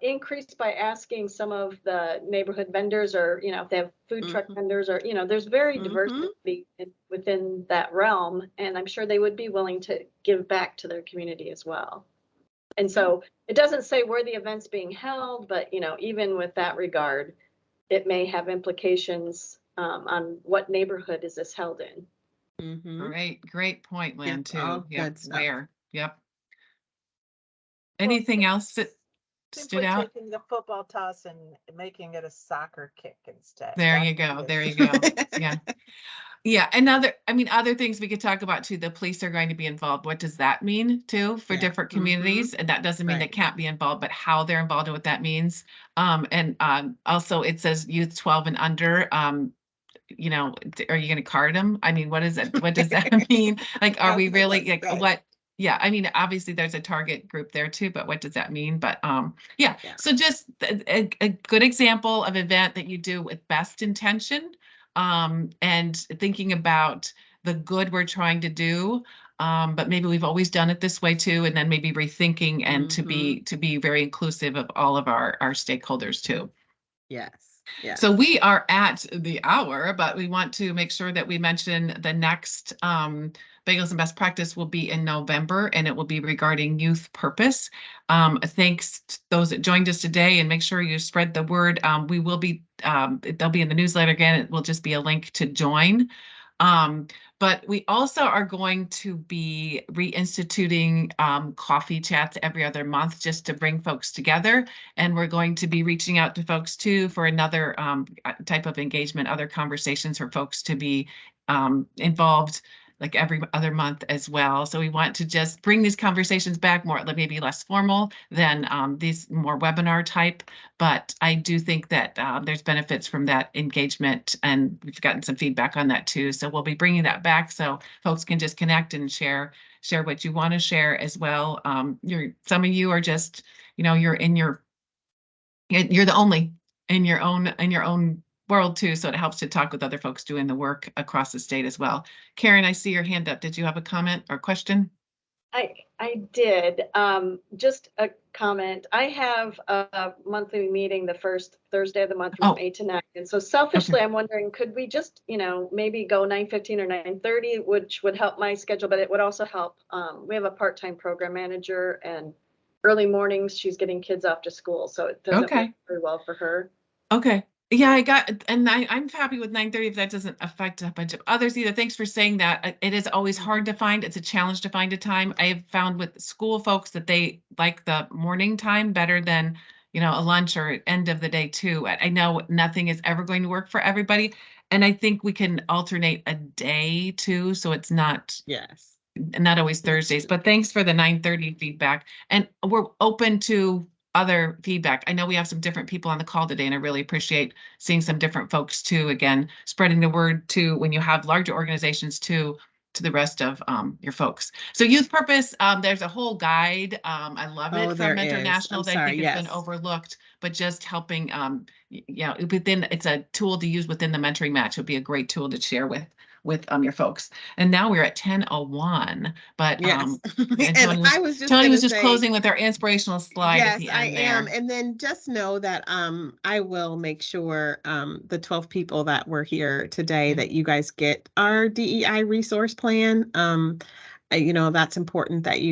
increase by asking some of the neighborhood vendors, or if they have food truck Mhm. vendors, or there's very Mhm. diversity within that realm, and I'm sure they would be willing to give back to their community as well. And so it doesn't say where the event's being held, but even with that regard, it may have implications on what neighborhood is this held in. Mhm. Great point, Lynn, It's all too. Yep. good stuff. Where? Yep. Well, Anything else that stood simply out? taking the football toss and making it a soccer kick instead. There That you go. is- There you go. Yeah. Yeah. Other things we could talk about too. The police are going to be involved. What does that mean too for Yeah. different Mhm. communities? And that doesn't mean they Right. can't be involved, but how they're involved and what that means. And also it says youth 12 and under. Are you going to card them? I mean, what is it? What does that mean? Like, are we really like Right. what? Yeah, I mean, obviously there's a target group there too, but what does that mean? But yeah. Yeah. So just a good example of event that you do with best intention, and thinking about the good we're trying to do. But maybe we've always done it this way too, and then maybe rethinking and to Mhm. be very inclusive of all of our stakeholders too. Yes. Yes. So we are at the hour, but we want to make sure that we mention the next Bagels and Best Practice will be in November, and it will be regarding youth purpose. Thanks to those that joined us today, and make sure you spread the word. We will be, they'll be in the newsletter again. It will just be a link to join. But we also are going to be reinstituting coffee chats every other month just to bring folks together. And we're going to be reaching out to folks too for another type of engagement, other conversations for folks to be involved like every other month as well. So we want to just bring these conversations back more, like maybe less formal than these more webinar type. But I do think that there's benefits from that engagement, and we've gotten some feedback on that too. So we'll be bringing that back so folks can just connect and share what you want to share as well. Some of you are just, you're the only in your own world too, so it helps to talk with other folks doing the work across the state as well. Karen, I see your hand up. Did you have a comment or question? I did. Just a comment. I have a monthly meeting the first Thursday of the month from 8 to 9. And so selfishly, I'm wondering, could we just, maybe go 9:15 or 9:30, which would help my schedule, but it would also help. We have a part-time program manager, and early mornings, she's getting kids off to school. So it doesn't work very well for her. Okay. Yeah, I'm happy with 9:30 if that doesn't affect a bunch of others either. Thanks for saying that. It is always hard to find. It's a challenge to find a time. I have found with school folks that they like the morning time better than, a lunch or end of the day too. I know nothing is ever going to work for everybody. And I think we can alternate a day too, so it's not Yes. not always Thursdays, but thanks for the 9:30 feedback. And we're open to other feedback. I know we have some different people on the call today, and I really appreciate seeing some different folks too. Again, spreading the word too when you have larger organizations too, to the rest of your folks. So youth purpose, there's a whole guide. I love Oh, it there from Mentor is. National. I'm That I sorry, think it's been yes. overlooked, but just helping, it's a tool to use within the mentoring match. It would be a great tool to share with your folks. And now we're at 10:01, but Yes. and And I was just Tony gonna was just say, closing with our inspirational slide at yes, the I end am. there. And then just know that I will make sure the 12 people that were here today Yeah. that you guys get our DEI resource plan. You know, that's important that you